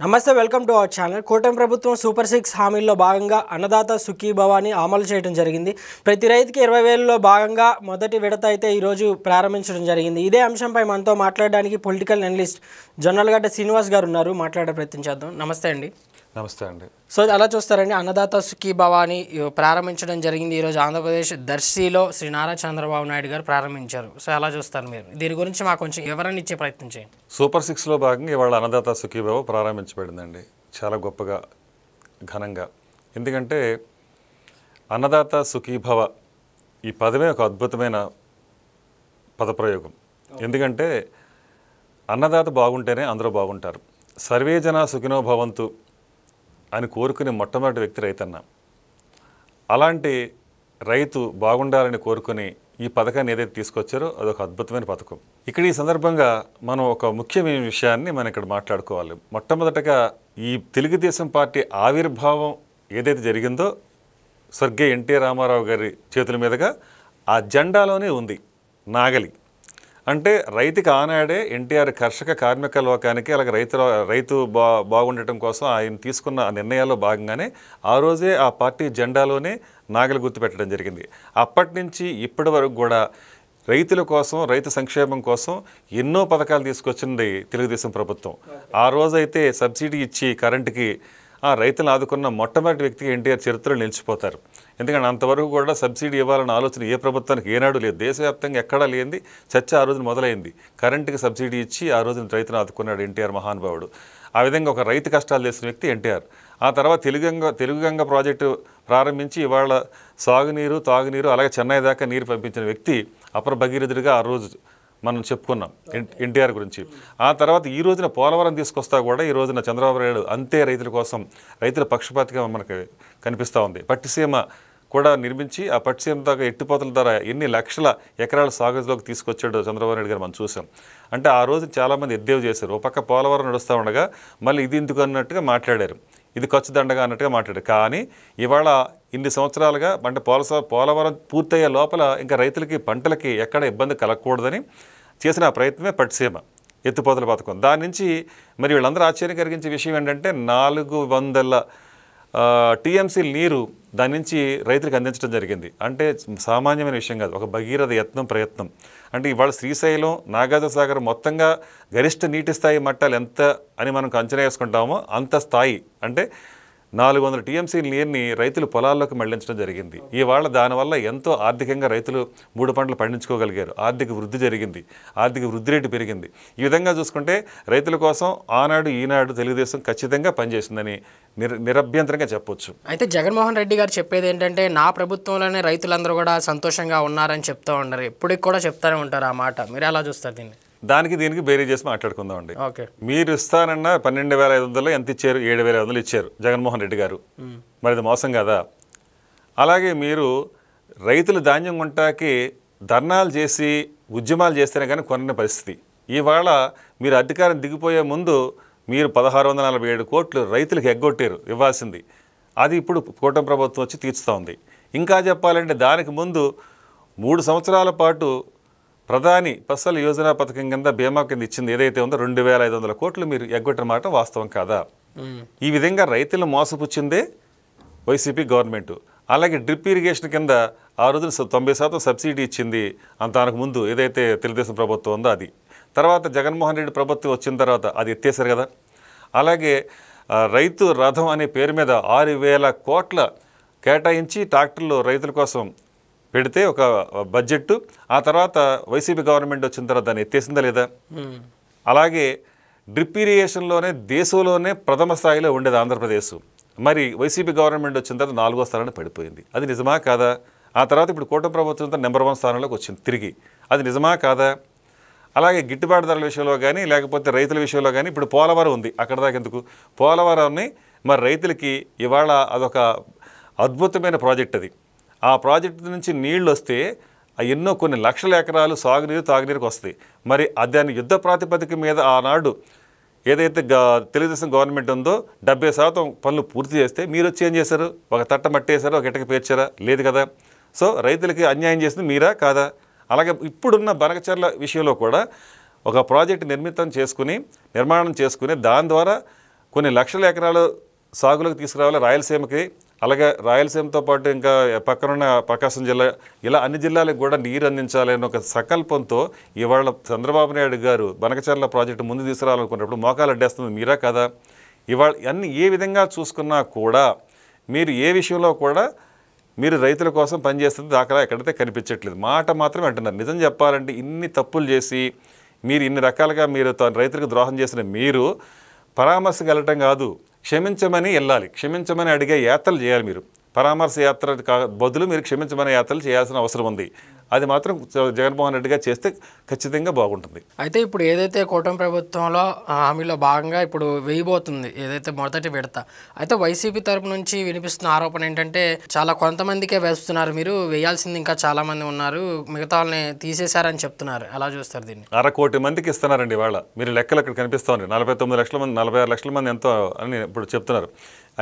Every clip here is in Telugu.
నమస్తే, వెల్కమ్ టు అవర్ ఛానల్. కూటమి ప్రభుత్వం సూపర్ 6 హామీల్లో భాగంగా అన్నదాత సుఖీభవాని అమలు చేయడం జరిగింది. ప్రతి రైతుకి 20,000లో భాగంగా మొదటి విడత అయితే ఈరోజు ప్రారంభించడం జరిగింది. ఇదే అంశంపై మనతో మాట్లాడడానికి పొలిటికల్ అనలిస్ట్ జొన్నలగడ్డ శ్రీనివాస్ గారు ఉన్నారు. మాట్లాడే ప్రయత్నం చేద్దాం. నమస్తే అండి. నమస్తే అండి. సో అలా చూస్తారండి, అన్నదాత సుఖీభవాని ప్రారంభించడం జరిగింది. ఈరోజు ఆంధ్రప్రదేశ్ దర్శిలో శ్రీ నారా చంద్రబాబు నాయుడు గారు ప్రారంభించారు. సో ఎలా చూస్తారు మీరు? దీని గురించి మాకు కొంచెం వివరణ ఇచ్చే ప్రయత్నం చేయండి. సూపర్ 6లో భాగంగా ఇవాళ అన్నదాత సుఖీభవ ప్రారంభించబడిందండి. చాలా గొప్పగా, ఘనంగా. ఎందుకంటే అన్నదాత సుఖీభవ ఈ పదమే ఒక అద్భుతమైన పదప్రయోగం. ఎందుకంటే అన్నదాత బాగుంటేనే అందరూ బాగుంటారు. సర్వే జన సుఖినో భవంతు అని కోరుకునే మొట్టమొదటి వ్యక్తి రైతన్న. అలాంటి రైతు బాగుండాలని కోరుకుని ఈ పథకాన్ని ఏదైతే తీసుకొచ్చారో అదొక అద్భుతమైన పథకం. ఇక్కడ ఈ సందర్భంగా మనం ఒక ముఖ్యమైన విషయాన్ని మనం ఇక్కడ మాట్లాడుకోవాలి. మొట్టమొదటగా ఈ తెలుగుదేశం పార్టీ ఆవిర్భావం ఏదైతే జరిగిందో స్వర్గీయ ఎన్టీ రామారావు గారి చేతుల మీదుగా ఆ జెండాలోనే ఉంది నాగలి. అంటే రైతుకి ఆనాడే ఎన్టీఆర్ కర్షక కార్మిక లోకానికి అలాగే రైతు బాగుండటం కోసం ఆయన తీసుకున్న నిర్ణయాల్లో భాగంగానే ఆ రోజే ఆ పార్టీ జెండాలోనే నాగలి గుర్తు పెట్టడం జరిగింది. అప్పటి నుంచి ఇప్పటి వరకు కూడా రైతుల కోసం, రైతు సంక్షేమం కోసం ఎన్నో పథకాలు తీసుకొచ్చింది తెలుగుదేశం ప్రభుత్వం. ఆ రోజైతే సబ్సిడీ ఇచ్చి కరెంటుకి రైతులను ఆదుకున్న మొట్టమొదటి వ్యక్తికి ఎన్టీఆర్ చరిత్రలో నిలిచిపోతారు. ఎందుకంటే అంతవరకు కూడా సబ్సిడీ ఇవ్వాలన్న ఆలోచన ఏ ప్రభుత్వానికి ఏనాడు లేదు. దేశవ్యాప్తంగా ఎక్కడా లేనిది చర్చ ఆ రోజున మొదలైంది. కరెంటుకి సబ్సిడీ ఇచ్చి ఆ రోజున రైతును ఆదుకున్నాడు ఎన్టీఆర్ మహానుభావుడు. ఆ విధంగా ఒక రైతు కష్టాలు చేసిన వ్యక్తి ఎన్టీఆర్. ఆ తర్వాత తెలుగుగంగ ప్రాజెక్టు ప్రారంభించి ఇవాళ సాగునీరు, తాగునీరు అలాగే చెన్నై దాకా నీరు పంపించిన వ్యక్తి అపర భగీరథుడిగా ఆ రోజు మనం చెప్పుకున్నాం ఎన్టీఆర్ గురించి. ఆ తర్వాత ఈ రోజున పోలవరం తీసుకొస్తా కూడా ఈ రోజున చంద్రబాబు నాయుడు అంతే రైతుల కోసం, రైతుల పక్షపాతిగా మనకు కనిపిస్తూ ఉంది. పట్టిసీమ కూడా నిర్మించి ఆ పట్టిసీమ దాకా ఎట్టిపోతల ద్వారా ఎన్ని లక్షల ఎకరాల సాగులోకి తీసుకొచ్చాడు చంద్రబాబు నాయుడు గారు మనం చూసాం. అంటే ఆ రోజు చాలామంది ఎద్దేవి చేశారు. ఒక పక్క పోలవరం నడుస్తూ ఉండగా మళ్ళీ ఇది ఎందుకు అన్నట్టుగా మాట్లాడారు, ఇది ఖర్చు దండగా అన్నట్టుగా మాట్లాడారు. కానీ ఇవాళ ఇన్ని సంవత్సరాలుగా అంటే పోలవరం పూర్తయ్యే లోపల ఇంకా రైతులకి పంటలకి ఎక్కడ ఇబ్బంది కలగకూడదని చేసిన ఆ ప్రయత్నమే పట్టిసీమ ఎత్తిపోతల పథకం. దాని నుంచి మరి వీళ్ళందరూ ఆశ్చర్యం కలిగించే విషయం ఏంటంటే 400 టీఎంసీ నీరు దాని నుంచి రైతులకు అందించడం జరిగింది. అంటే సామాన్యమైన విషయం కాదు, ఒక భగీరథ ప్రయత్నం. అంటే ఇవాళ శ్రీశైలం, నాగార్జునసాగర్ మొత్తంగా గరిష్ట నీటి స్థాయి మట్టాలు ఎంత అని మనం అంచనా వేసుకుంటామో అంత స్థాయి, అంటే 400 టీఎంసీ నీరుని రైతులు పొలాల్లోకి మళ్లించడం జరిగింది. ఇవాళ దానివల్ల ఎంతో ఆర్థికంగా రైతులు 3 పంటలు పండించుకోగలిగారు. ఆర్థిక వృద్ధి జరిగింది, ఆర్థిక వృద్ధి రేటు పెరిగింది. ఈ విధంగా చూసుకుంటే రైతుల కోసం ఆనాడు ఈనాడు తెలుగుదేశం ఖచ్చితంగా పనిచేసిందని నిరభ్యంతరంగా చెప్పొచ్చు. అయితే జగన్మోహన్ రెడ్డి గారు చెప్పేది ఏంటంటే నా ప్రభుత్వంలోనే రైతులందరూ కూడా సంతోషంగా ఉన్నారని చెప్తూ ఉంటారు. ఎప్పటికి కూడా చెప్తానే ఉంటారు ఆ మాట. మీరు ఎలా చూస్తారు దీన్ని? దీనికి బేరీ చేసి మాట్లాడుకుందామండి. ఓకే, మీరు ఇస్తానన్న 12,500 ఎంత ఇచ్చారు? 7,500 ఇచ్చారు జగన్మోహన్ రెడ్డి గారు. మరి అది మోసం కదా? అలాగే మీరు రైతులు ధాన్యం కొంటాకి ధర్నాలు చేసి ఉద్యమాలు చేస్తేనే కానీ కొన్న పరిస్థితి. ఇవాళ మీరు అధికారం దిగిపోయే ముందు మీరు 1,647 కోట్లు రైతులకు ఎగ్గొట్టారు ఇవ్వాల్సింది. అది ఇప్పుడు కూటమి ప్రభుత్వం వచ్చి తీర్చుతూ ఉంది. ఇంకా చెప్పాలంటే దానికి ముందు 3 సంవత్సరాల పాటు ప్రధాని ఫసల్ యోజన పథకం కింద బీమా కింద ఇచ్చింది ఏదైతే ఉందో 2,500 కోట్లు మీరు ఎగ్గొట్టిన మాట వాస్తవం కాదా? ఈ విధంగా రైతులను మోసపుచ్చిందే వైసీపీ గవర్నమెంట్. అలాగే డ్రిప్ ఇరిగేషన్ కింద ఆ రోజున 90% సబ్సిడీ ఇచ్చింది అంతకు ముందు ఏదైతే తెలుగుదేశం ప్రభుత్వం ఉందో అది. తర్వాత జగన్మోహన్ రెడ్డి ప్రభుత్వం వచ్చిన తర్వాత అది ఎత్తేసారు కదా. అలాగే రైతు రథం అనే పేరు మీద 6,000 కోట్ల కేటాయించి ట్రాక్టర్లు రైతుల కోసం పెడితే ఒక బడ్జెట్. ఆ తర్వాత వైసీపీ గవర్నమెంట్ వచ్చిన తర్వాత దాన్ని ఎత్తేసిందా లేదా? అలాగే డ్రిప్ ఇరిగేషన్లోనే దేశంలోనే ప్రథమ స్థాయిలో ఉండేది ఆంధ్రప్రదేశ్. మరి వైసీపీ గవర్నమెంట్ వచ్చిన తర్వాత 4వ స్థానానికి పడిపోయింది. అది నిజమా కాదా? ఆ తర్వాత ఇప్పుడు కూటమి ప్రభుత్వంతో నెంబర్ 1 స్థానంలోకి వచ్చింది తిరిగి. అది నిజమా కాదా? అలాగే గిట్టుబాటు ధరల విషయంలో కానీ లేకపోతే రైతుల విషయంలో కానీ ఇప్పుడు పోలవరం ఉంది. అక్కడ దాకా ఎందుకు? పోలవరాన్ని మరి రైతులకి ఇవాళ అదొక అద్భుతమైన ప్రాజెక్ట్. అది ఆ ప్రాజెక్టు నుంచి నీళ్ళు వస్తే ఎన్నో కొన్ని లక్షల ఎకరాలు సాగునీరు, తాగునీరుకి వస్తాయి. మరి దాన్ని యుద్ధ ప్రాతిపదిక మీద ఆనాడు ఏదైతే తెలుగుదేశం గవర్నమెంట్ ఉందో 70% పనులు పూర్తి చేస్తే మీరు వచ్చి ఏం చేశారు? ఒక తట్ట మట్టేశారా? ఒక ఇటక పేర్చారా? లేదు కదా. సో రైతులకి అన్యాయం చేసింది మీరా కాదా? అలాగే ఇప్పుడున్న బనకచర్ల విషయంలో కూడా ఒక ప్రాజెక్టు నిర్మాణం చేసుకుని దాని ద్వారా కొన్ని లక్షల ఎకరాలు సాగులోకి తీసుకురావాలి రాయలసీమకి. అలాగే రాయలసీమతో పాటు ఇంకా పక్కనున్న ప్రకాశం జిల్లా, ఇలా అన్ని జిల్లాలకు కూడా నీరు అందించాలని ఒక సంకల్పంతో ఇవాళ చంద్రబాబు నాయుడు గారు బనకచర్ల ప్రాజెక్టు ముందు తీసుకురావాలనుకున్నప్పుడు మోకాలు అడ్డేస్తుంది మీరా కదా. ఇవాళ అన్ని ఏ విధంగా చూసుకున్నా కూడా మీరు ఏ విషయంలో కూడా మీరు రైతుల కోసం పనిచేస్తుంది దాఖలా ఎక్కడైతే కనిపించట్లేదు. మాట మాత్రమే అంటున్నారు. నిజం చెప్పాలంటే ఇన్ని తప్పులు చేసి మీరు ఇన్ని రకాలుగా మీరు రైతులకు ద్రోహం చేసిన మీరు పరామర్శకు వెళ్ళటం కాదు, క్షమించమని వెళ్ళాలి. క్షమించమని అడిగే యాత్రలు చేయాలి. మీరు పరామర్శ యాత్ర బదులు మీరు క్షమించమనే యాత్రలు చేయాల్సిన అవసరం ఉంది. అది మాత్రం జగన్మోహన్ రెడ్డి గారు చేస్తే ఖచ్చితంగా బాగుంటుంది. అయితే ఇప్పుడు ఏదైతే కూటమి ప్రభుత్వంలో హామీలో భాగంగా ఇప్పుడు వేయబోతుంది ఏదైతే మొదటి విడత, అయితే వైసీపీ తరపు నుంచి వినిపిస్తున్న ఆరోపణ ఏంటంటే చాలా కొంతమందికే వేస్తున్నారు, మీరు వేయాల్సింది ఇంకా చాలా మంది ఉన్నారు, మిగతా వాళ్ళని తీసేశారని చెప్తున్నారు. ఎలా చూస్తారు దీన్ని? 1/2 కోటి మందికి ఇస్తున్నారండి ఇవాళ. మీరు లెక్కలు అక్కడ కనిపిస్తూ ఉన్నాయి. 49 లక్షల మంది, 46 లక్షల మంది ఎంతో అని ఇప్పుడు చెప్తున్నారు.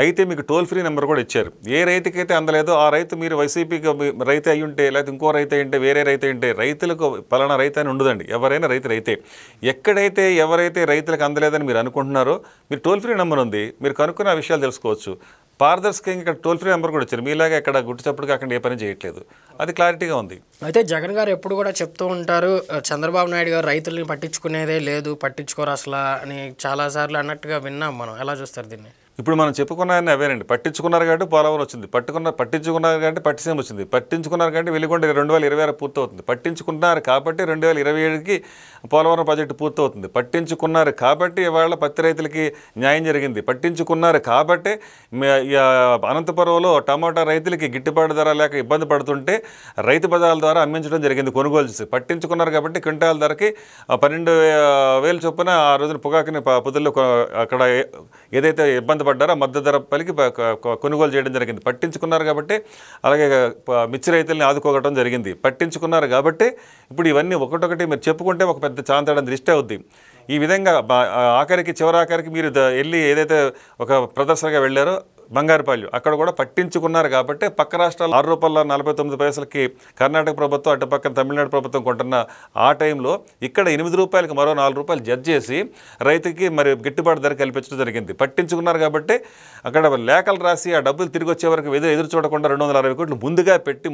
అయితే మీకు టోల్ ఫ్రీ నెంబర్ కూడా ఇచ్చారు. ఏ రైతుకైతే అందలేదో ఆ రైతు మీరు వైసీపీకి రైతు అయి ఉంటే, లేకపోతే ఇంకో రైతు అయి ఉంటే, వేరే రైతు అయి ఉంటే, రైతులకు పలానా రైతు అని ఉండదండి. ఎవరైనా రైతే. ఎక్కడైతే ఎవరైతే రైతులకు అందలేదని మీరు అనుకుంటున్నారో మీరు టోల్ ఫ్రీ నెంబర్ ఉంది, మీరు కనుక్కున్న విషయాలు తెలుసుకోవచ్చు. పారదర్శకంగా ఇక్కడ టోల్ ఫ్రీ నెంబర్ కూడా ఇచ్చారు. మీలాగా ఇక్కడ గుట్టు చప్పుడుగా అక్కడ ఏ పని చేయట్లేదు. అది క్లారిటీగా ఉంది. అయితే జగన్ గారు ఎప్పుడు కూడా చెప్తూ ఉంటారు, చంద్రబాబు నాయుడు గారు రైతుల్ని పట్టించుకునేదే లేదు, పట్టించుకోరు అసలు అని చాలాసార్లు అన్నట్టుగా విన్నాం మనం. ఎలా చూస్తారు దీన్ని? ఇప్పుడు మనం చెప్పుకున్నాయని అవేనండి. పట్టించుకున్నారు కాబట్టి పోలవరం వచ్చింది, పట్టించుకున్నారు కాబట్టి పట్టిసీమ వచ్చింది, పట్టించుకున్నారు కాబట్టి వెలిగొండ 2026 పూర్తవుతుంది, పట్టించుకున్నారు కాబట్టి 2027కి పోలవరం ప్రాజెక్టు పూర్తవుతుంది, పట్టించుకున్నారు కాబట్టి ఇవాళ పత్తి రైతులకి న్యాయం జరిగింది, పట్టించుకున్నారు కాబట్టి అనంతపురంలో టమాటా రైతులకి గిట్టుబాటు ధర లేక ఇబ్బంది పడుతుంటే రైతు బజార్ల ద్వారా అమ్మించడం జరిగింది కొనుగోలు చేసి, పట్టించుకున్నారు కాబట్టి క్వింటాల్ ధరకి 12,000 చొప్పున ఆ రోజున పొగాకుని పొద్దుల్లో అక్కడ ఏదైతే ఇబ్బంది పడ్డారో మద్దతు ధర పలికి కొనుగోలు చేయడం జరిగింది. పట్టించుకున్నారు కాబట్టి అలాగే మిర్చి రైతుల్ని ఆదుకోవడం జరిగింది. పట్టించుకున్నారు కాబట్టి ఇప్పుడు ఇవన్నీ ఒకటొకటి మీరు చెప్పుకుంటే ఒక పెద్ద చాంతాడని దృష్టి అవుద్ది. ఈ విధంగా చివరాఖరికి మీరు వెళ్ళి ఏదైతే ఒక ప్రదర్శనగా వెళ్ళారో బంగారుపాళ్యం, అక్కడ కూడా పట్టించుకున్నారు కాబట్టి పక్క రాష్ట్రాలు ₹6.49 కర్ణాటక ప్రభుత్వం, అటు పక్కన తమిళనాడు ప్రభుత్వం కొంటున్న ఆ టైంలో ఇక్కడ ₹8 మరో ₹4 జడ్జ్ చేసి రైతుకి మరి గిట్టుబాటు ధర కల్పించడం జరిగింది. పట్టించుకున్నారు కాబట్టి అక్కడ లేఖలు రాసి ఆ డబ్బులు తిరిగి వచ్చే వరకు ఎదురు చూడకుండా 260 కోట్లు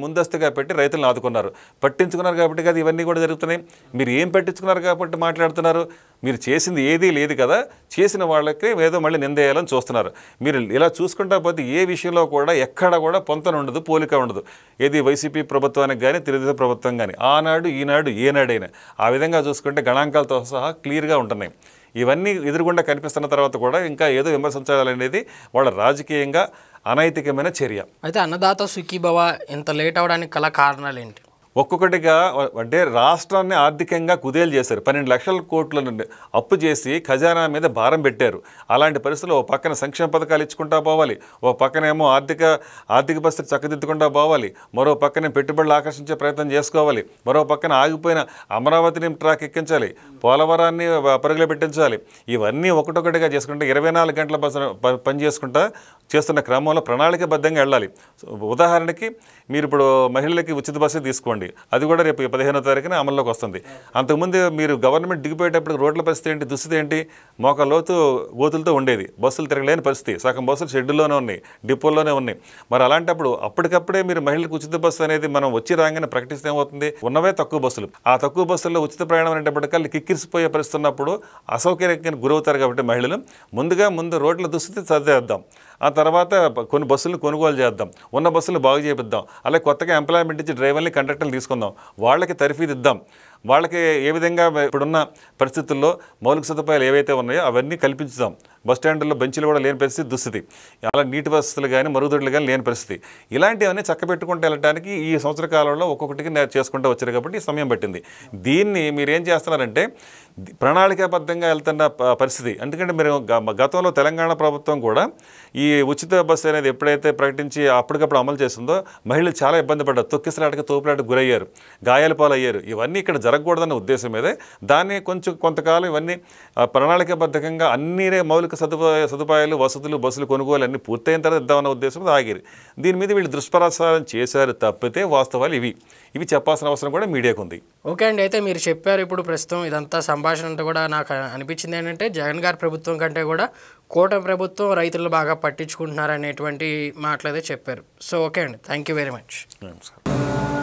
ముందస్తుగా పెట్టి రైతులను ఆదుకున్నారు. పట్టించుకున్నారు కాబట్టి కదా ఇవన్నీ కూడా జరుగుతున్నాయి. మీరు ఏం పట్టించుకున్నారు కాబట్టి మాట్లాడుతున్నారు? మీరు చేసింది ఏదీ లేదు కదా, చేసిన వాళ్ళకి ఏదో మళ్ళీ నిందేయాలని చూస్తున్నారు. మీరు ఇలా చూసుకుంటా పోతే ఏ విషయంలో కూడా ఎక్కడ కూడా పొంతన ఉండదు, పోలిక ఉండదు. ఏది వైసీపీ ప్రభుత్వానికి కానీ తెలుగుదేశం ప్రభుత్వం కానీ ఆనాడు ఈనాడు ఏనాడైనా ఆ విధంగా చూసుకుంటే గణాంకాలతో సహా క్లియర్గా ఉంటున్నాయి. ఇవన్నీ ఎదురుగుండా కనిపిస్తున్న తర్వాత కూడా ఇంకా ఏదో విమర్శించాలనేది వాళ్ళ రాజకీయంగా అనైతికమైన చర్య. అయితే అన్నదాత సుఖీభవ ఇంత లేట్ అవడానికి గల కారణాలు ఏంటి? ఒక్కొక్కటిగా అంటే రాష్ట్రాన్ని ఆర్థికంగా కుదేలు చేశారు. 12 లక్షల కోట్ల నుండి అప్పు చేసి ఖజానా మీద భారం పెట్టారు. అలాంటి పరిస్థితుల్లో ఓ పక్కన సంక్షేమ పథకాలు ఇచ్చుకుంటా పోవాలి, ఓ పక్కనేమో ఆర్థిక పరిస్థితి చక్కదిద్దుకుంటా పోవాలి, మరో పక్కనే పెట్టుబడులు ఆకర్షించే ప్రయత్నం చేసుకోవాలి, మరో పక్కన ఆగిపోయిన అమరావతిని ట్రాక్ ఎక్కించాలి, పోలవరాన్ని పరుగులో పెట్టించాలి. ఇవన్నీ ఒకటొకటిగా చేసుకుంటే 24 గంటల పని చేసుకుంటా చేస్తున్న క్రమంలో ప్రణాళికబద్ధంగా వెళ్ళాలి. ఉదాహరణకి మీరు ఇప్పుడు మహిళలకి ఉచిత బస్సు తీసుకోండి, అది కూడా రేపు 15వ తారీఖున అమల్లోకి వస్తుంది. అంతకుముందు మీరు గవర్నమెంట్ దిగిపోయేటప్పుడు రోడ్ల పరిస్థితి ఏంటి, దుస్థితి ఏంటి, మోకాల్లోతు గోతులతో ఉండేది, బస్సులు తిరగలేని పరిస్థితి, సగం బస్సులు షెడ్యూల్లోనే ఉన్నాయి, డిపోల్లోనే ఉన్నాయి. మరి అలాంటప్పుడు అప్పటికప్పుడే మీరు మహిళలకు ఉచిత బస్సు అనేది మనం వచ్చి రాగానే ప్రకటిస్తే ఏమవుతుంది, ఉన్నవే తక్కువ బస్సులు, ఆ తక్కువ బస్సుల్లో ఉచిత ప్రయాణం అనేటప్పటికల్లా కిక్కిరిసిపోయే పరిస్థితి ఉన్నప్పుడు అసౌకర్యానికి గురవుతారు. కాబట్టి మహిళలు ముందు రోడ్ల దుస్థితి సరిచేద్దాం, ఆ తర్వాత కొన్ని బస్సులను కొనుగోలు చేద్దాం, ఉన్న బస్సులు బాగు చేపిద్దాం, అలాగే కొత్తగా ఎంప్లాయ్మెంట్ ఇచ్చి డ్రైవర్ని కండక్టర్లు తీసుకుందాం, వాళ్ళకి తర్ఫీదు ఇద్దాం, వాళ్ళకి ఏ విధంగా ఇప్పుడున్న పరిస్థితుల్లో మౌలిక సదుపాయాలు ఏవైతే ఉన్నాయో అవన్నీ కల్పించుదాం. బస్టాండ్లో బెంచీలు కూడా లేని పరిస్థితి దుస్థితి, అలా నీటి వసతులు కానీ మరుగుదొడ్లు కానీ లేని పరిస్థితి. ఇలాంటివన్నీ చక్కబెట్టుకుంటూ వెళ్ళడానికి ఈ సంవత్సర కాలంలో ఒక్కొక్కటికి చేసుకుంటూ వచ్చారు కాబట్టి సమయం పట్టింది. దీన్ని మీరేం చేస్తున్నారంటే ప్రణాళికాబద్ధంగా వెళ్తున్న పరిస్థితి. ఎందుకంటే మీరు గతంలో తెలంగాణ ప్రభుత్వం కూడా ఈ ఉచిత బస్సు అనేది ఎప్పుడైతే ప్రకటించి అప్పటికప్పుడు అమలు చేస్తుందో మహిళలు చాలా ఇబ్బంది పడ్డారు, తొక్కిసలాటకి తోపులాటకు గురయ్యారు, గాయాల పాలయ్యారు. ఇవన్నీ ఇక్కడ జరగకూడదన్న ఉద్దేశం మీదే దాన్ని కొంతకాలం ఇవన్నీ ప్రణాళికాబద్ధంగా అన్ని మౌలిక సదుపాయాలు వసతులు బస్సులు కొనుగోలు అన్నీ పూర్తయిన తర్వాత ఇద్దామన్న ఉద్దేశంతో ఆగిరి. దీని మీద వీళ్ళు దుష్ప్రచారం చేశారు తప్పితే వాస్తవాలు ఇవి చెప్పాల్సిన అవసరం కూడా మీడియాకు ఉంది. ఓకే అండి, అయితే మీరు చెప్పారు ఇప్పుడు ప్రస్తుతం ఇదంతా సంభాషణ అంతా కూడా నాకు అనిపించింది ఏంటంటే జగన్ గారి ప్రభుత్వం కంటే కూడా కూటమి ప్రభుత్వం రైతులు బాగా పట్టించుకుంటున్నారు అనేటువంటి మాటలు అయితే చెప్పారు. సో ఓకే అండి, థ్యాంక్ యూ వెరీ మచ్. నమస్కారం.